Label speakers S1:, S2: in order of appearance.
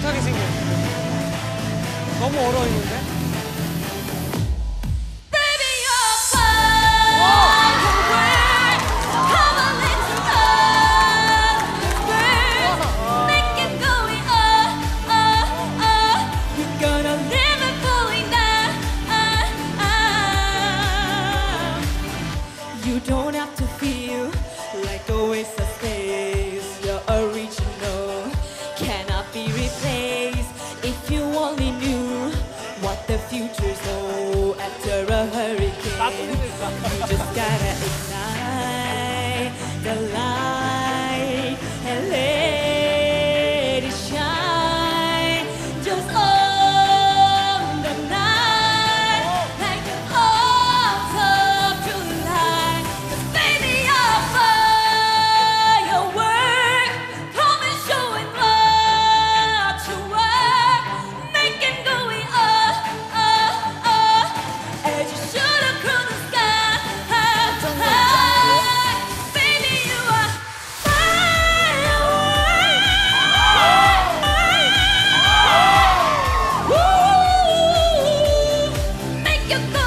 S1: 못하게 생겼어. 너무 얼어 있는데?
S2: You don't have to feel like a waste of space. You're original, cannot be replaced. If you only knew what the future's hold after a hurricane, you just gotta ignite the light and let it shine. Just on the night, like an autumn July. 'Cause baby, you're firework, come and show it what you work, making going up, up, up, as you shoot across the sky. Baby, you are firework. Woo! Make you go